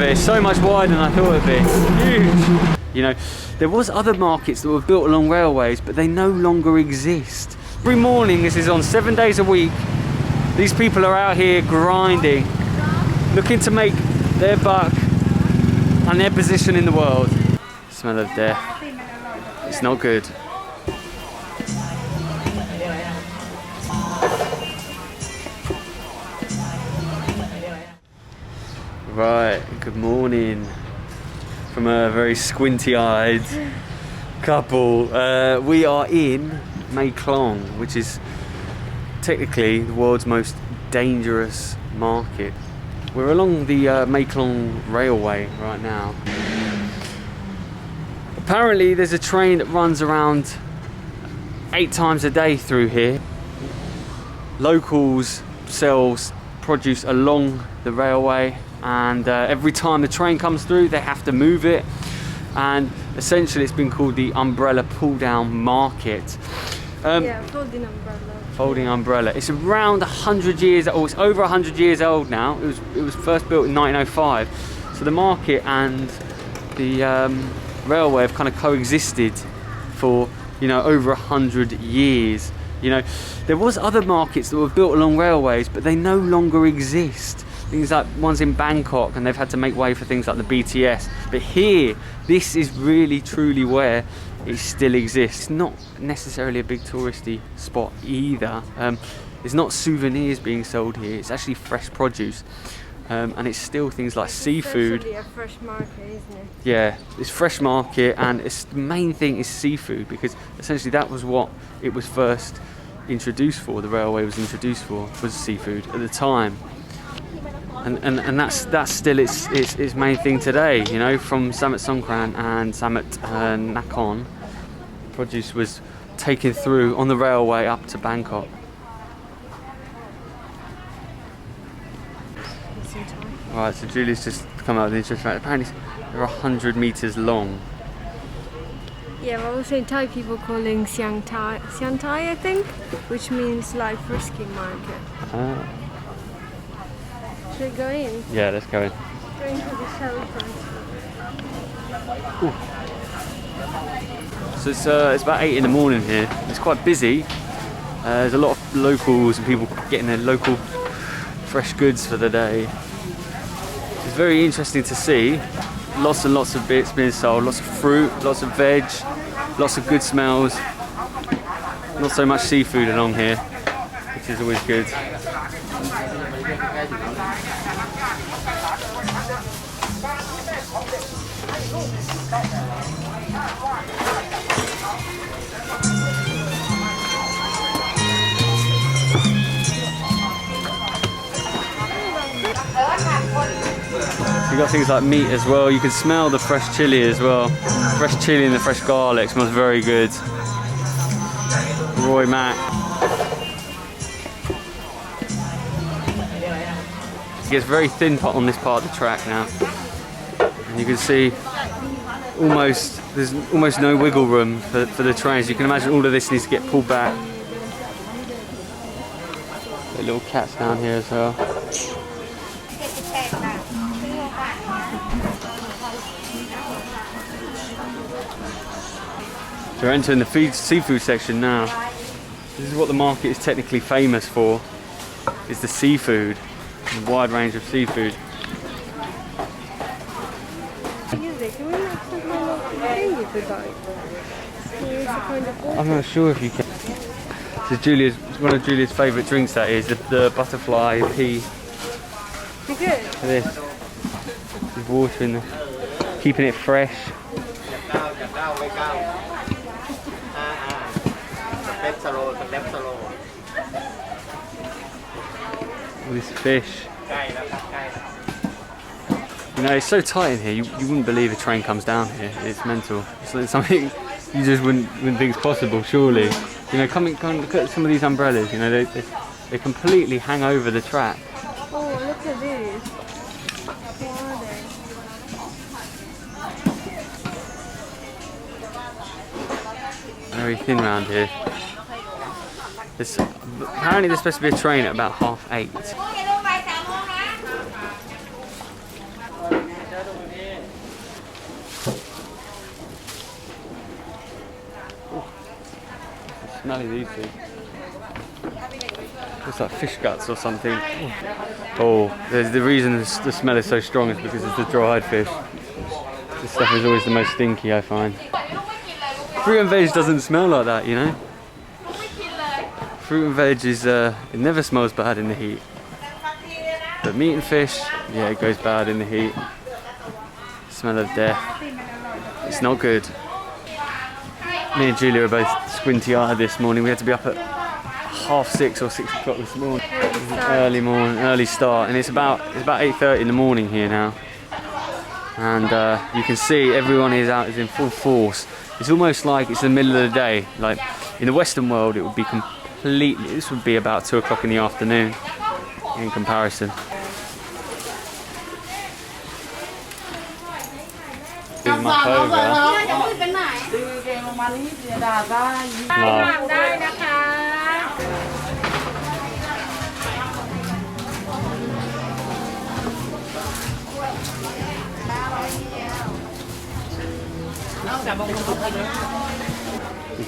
of it. It's so much wider than I thought it'd be. Huge. You know, there was other markets that were built along railways, but they no longer exist. Every morning, this is on 7 days a week, these people are out here grinding, looking to make their buck and their position in the world. Smell of death. It's not good. Right, good morning from a very squinty-eyed couple. We are in Maeklong, which is technically the world's most dangerous market. We're along the Maeklong railway right now. Apparently there's a train that runs around 8 times a day through here. Locals sell produce along the railway, and every time the train comes through they have to move it, and essentially it's been called the umbrella pull down market. Yeah, folding umbrella. Folding umbrella. It's around 100 years old. It's over 100 years old now. It was first built in 1905. So the market and the railway have kind of coexisted for, you know, over 100 years. You know, there was other markets that were built along railways, but they no longer exist. Things like ones in Bangkok, and they've had to make way for things like the BTS. But here, this is really truly where it still exists. It's not necessarily a big touristy spot either. There's not souvenirs being sold here. It's actually fresh produce, and it's still things like seafood. It's a fresh market, isn't it? Yeah, it's fresh market, and the main thing is seafood, because essentially that was what it was first introduced for. The railway was introduced for was seafood at the time. And that's still its main thing today. You know, from Samut Songkhram and Samut Nakhon, produce was taken through on the railway up to Bangkok. Alright, so Julia's just come out with the interesting fact. Apparently they're 100 meters long. Yeah, but also in Thai people calling Siang Thai, I think, which means like frisking market. Ah. Should we go in? Yeah, let's go in. Go into the shelter. So it's about 8 in the morning here. It's quite busy. There's a lot of locals and people getting their local fresh goods for the day. It's very interesting to see. Lots and lots of bits being sold. Lots of fruit, lots of veg, lots of good smells. Not so much seafood along here, which is always good. So you got things like meat as well. You can smell the fresh chili as well. Fresh chili and the fresh garlic smells very good. Roy Mac. It gets very thin on this part of the track now, and you can see there's almost no wiggle room for the trains. You can imagine all of this needs to get pulled back. The little cats down here as well. So we're entering the seafood section now. This is what the market is technically famous for, is the seafood, a wide range of seafood. I'm not sure if you can. This is one of Julia's favourite drinks, that is, the butterfly pea. Is it good? This. There's water in there. Keeping it fresh. All this fish. You know, it's so tight in here, you wouldn't believe a train comes down here. It's mental. It's like something you just wouldn't think is possible, surely. You know, come look at some of these umbrellas, you know, they completely hang over the track. Oh, look at these. What are they? Very thin round here. Apparently there's supposed to be a train at about 8:30. smelly, these two. Looks like fish guts or something. Oh, the reason the smell is so strong is because it's the dried fish. This stuff is always the most stinky, I find. Fruit and veg doesn't smell like that, you know? Fruit and veg is, it never smells bad in the heat. But meat and fish, yeah, it goes bad in the heat. Smell of death. It's not good. Me and Julia are both squinty-eyed this morning. We had to be up at 6:30 or 6 o'clock this morning. It was an early start, and it's about 8:30 in the morning here now. And you can see everyone is in full force. It's almost like it's the middle of the day. Like in the Western world, it would be completely. This would be about 2 o'clock in the afternoon in comparison. This is my cobra.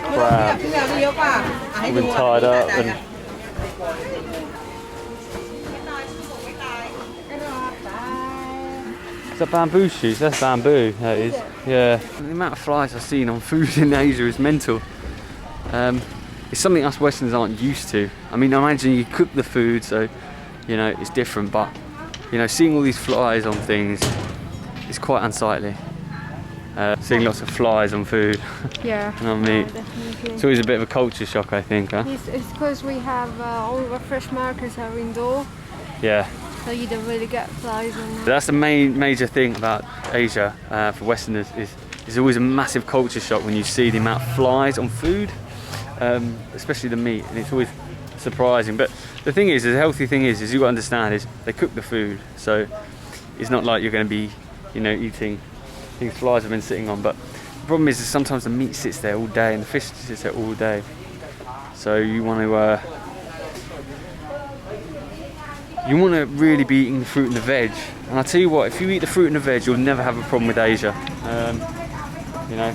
Crab. I've been tied up and is that bamboo shoots? That's bamboo, that is. Yeah. The amount of flies I've seen on food in Asia is mental. It's something us Westerners aren't used to. I mean, I imagine you cook the food, so you know it's different. But you know, seeing all these flies on things is quite unsightly. Seeing lots of flies on food. Yeah. On meat. Definitely. It's always a bit of a culture shock, I think, huh? It's because we have all of our fresh markets are indoor, Yeah. so you don't really get flies on there. That's the major thing about Asia for Westerners is there's always a massive culture shock when you see the amount of flies on food, especially the meat, and it's always surprising. But the thing is, the healthy thing is you got to understand is they cook the food, so it's not like you're going to be, you know, eating things flies have been sitting on. But the problem is sometimes the meat sits there all day and the fish sits there all day, so you want to really be eating the fruit and the veg. And I tell you what, if you eat the fruit and the veg, you'll never have a problem with Asia. You know,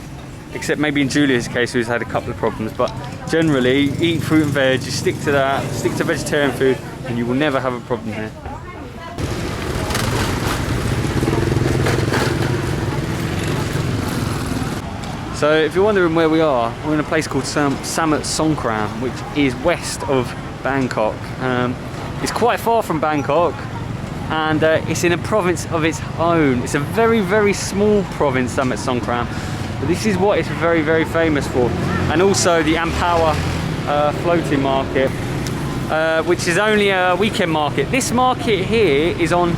except maybe in Julia's case, who's had a couple of problems. But generally, eat fruit and veg. You stick to that. Stick to vegetarian food, and you will never have a problem here. So, if you're wondering where we are, we're in a place called Samut Songkhram, which is west of Bangkok. It's quite far from Bangkok, and it's in a province of its own. It's a very, very small province, Samut Songkhram, but this is what it's very, very famous for. And also the Ampawa floating market, which is only a weekend market. This market here is on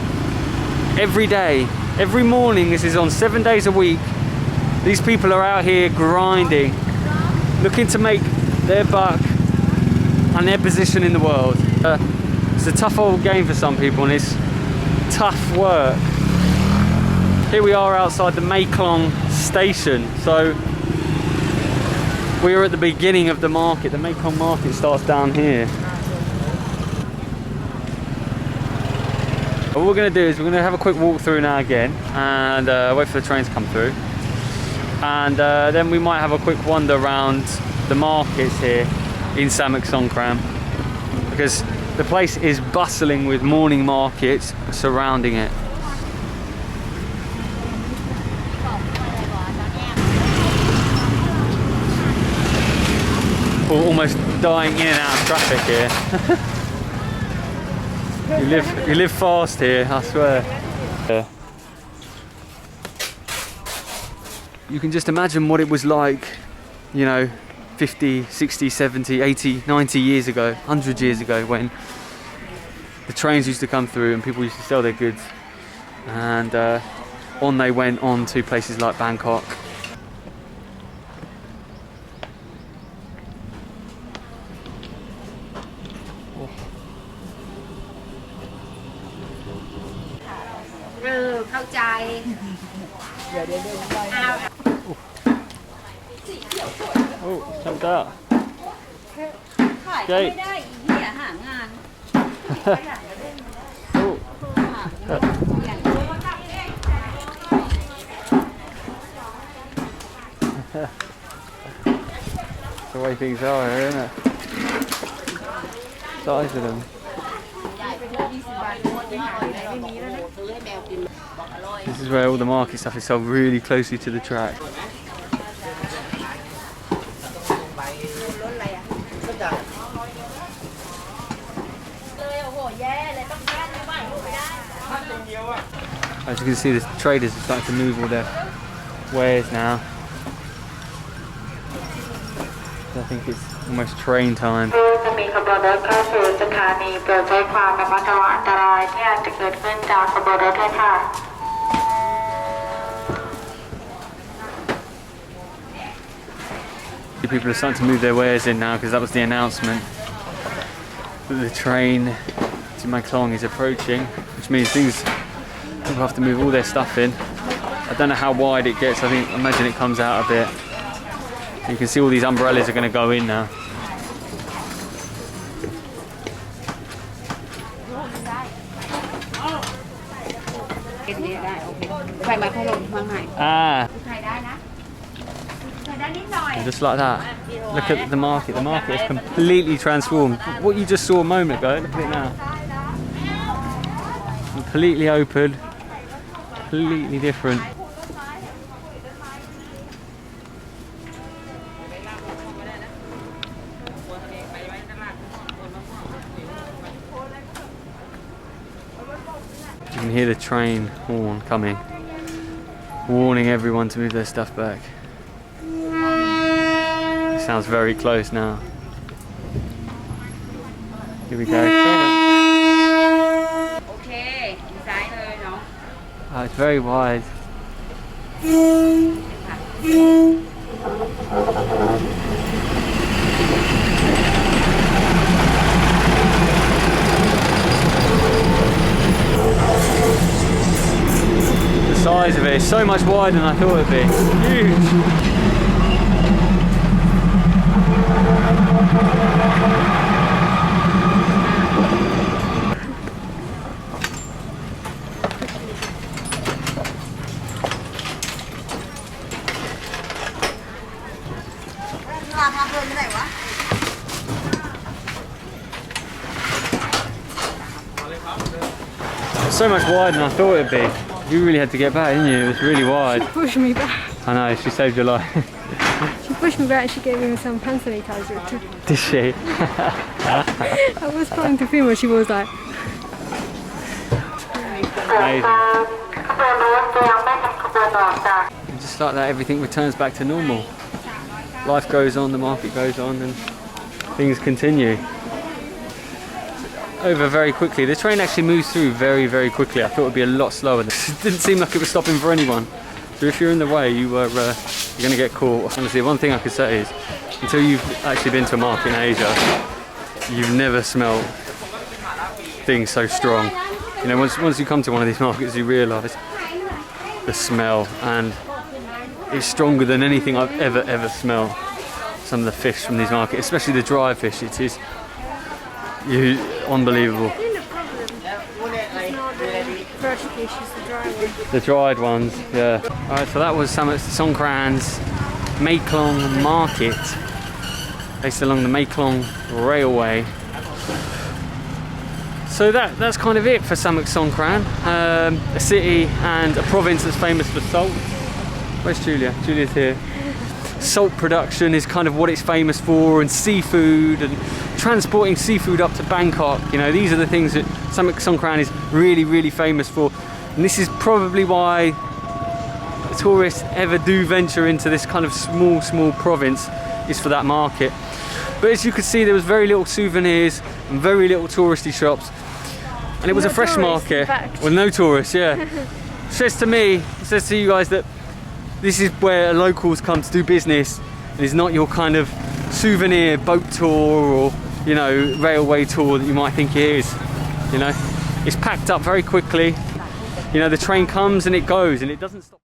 every day. Every morning, this is on 7 days a week. These people are out here grinding, looking to make their buck and their position in the world. It's a tough old game for some people, and it's tough work. Here we are outside the Maeklong station. So we are at the beginning of the market. The Maeklong market starts down here. What we're going to do is we're going to have a quick walk through now again, and wait for the train to come through. And then we might have a quick wander around the markets here in Samut Songkhram, because the place is bustling with morning markets surrounding it. We're almost dying in and out of traffic here. you live fast here, I swear. Yeah. You can just imagine what it was like, you know, 50, 60, 70, 80, 90 years ago, 100 years ago, when the trains used to come through and people used to sell their goods, and on they went on to places like Bangkok. Oh, jumped out. Gate. Oh. the way things are here, isn't it? Size of them. This is where all the market stuff is sold really closely to the track. As you can see, the traders are starting to move all their wares now. I think it's almost train time. People are starting to move their wares in now because that was the announcement that the train to Maeklong is approaching, which means people have to move all their stuff in. I don't know how wide it gets. I imagine it comes out a bit. You can see all these umbrellas are going to go in now. Ah. Just like that. Look at the market. The market is completely transformed. What you just saw a moment ago, look at it now. Completely open. Completely different. You can hear the train horn coming, warning everyone to move their stuff back. It sounds very close now. Here we go. Okay, Oh, it's very wide. The size of it is so much wider than I thought it'd be. Huge. So much wider than I thought it'd be. You really had to get back, didn't you? It was really wide. She pushed me back. I know, she saved your life. She pushed me back and she gave me some hand sanitizer too. Did she? I was trying to film her, she was like... Amazing. And just like that, everything returns back to normal. Life goes on, the market goes on, and things continue. Over very quickly. The train actually moves through very, very quickly. I thought it would be a lot slower. It didn't seem like it was stopping for anyone. So if you're in the way, you're going to get caught. Honestly, one thing I could say is, until you've actually been to a market in Asia, you've never smelled things so strong. You know, once you come to one of these markets, you realise the smell, and it's stronger than anything I've ever smelled. Some of the fish from these markets, especially the dry fish, it is unbelievable. The dried ones, yeah. Alright, so that was Samut Songkhram's Maeklong market, based along the Maeklong railway. So that's kind of it for Samut Songkhram, a city and a province that's famous for salt. Where's Giulia? Giulia's here. Salt production is kind of what it's famous for, and seafood, and transporting seafood up to Bangkok. You know, these are the things that Samut Songkhram is really, really famous for. And this is probably why tourists ever do venture into this kind of small province, is for that market. But as you could see, there was very little souvenirs and very little touristy shops. And it was a fresh market with no tourists, yeah. Says to me, says to you guys that this is where locals come to do business. It is not your kind of souvenir boat tour or, you know, railway tour that you might think it is. You know, it's packed up very quickly. You know, the train comes and it goes and it doesn't stop.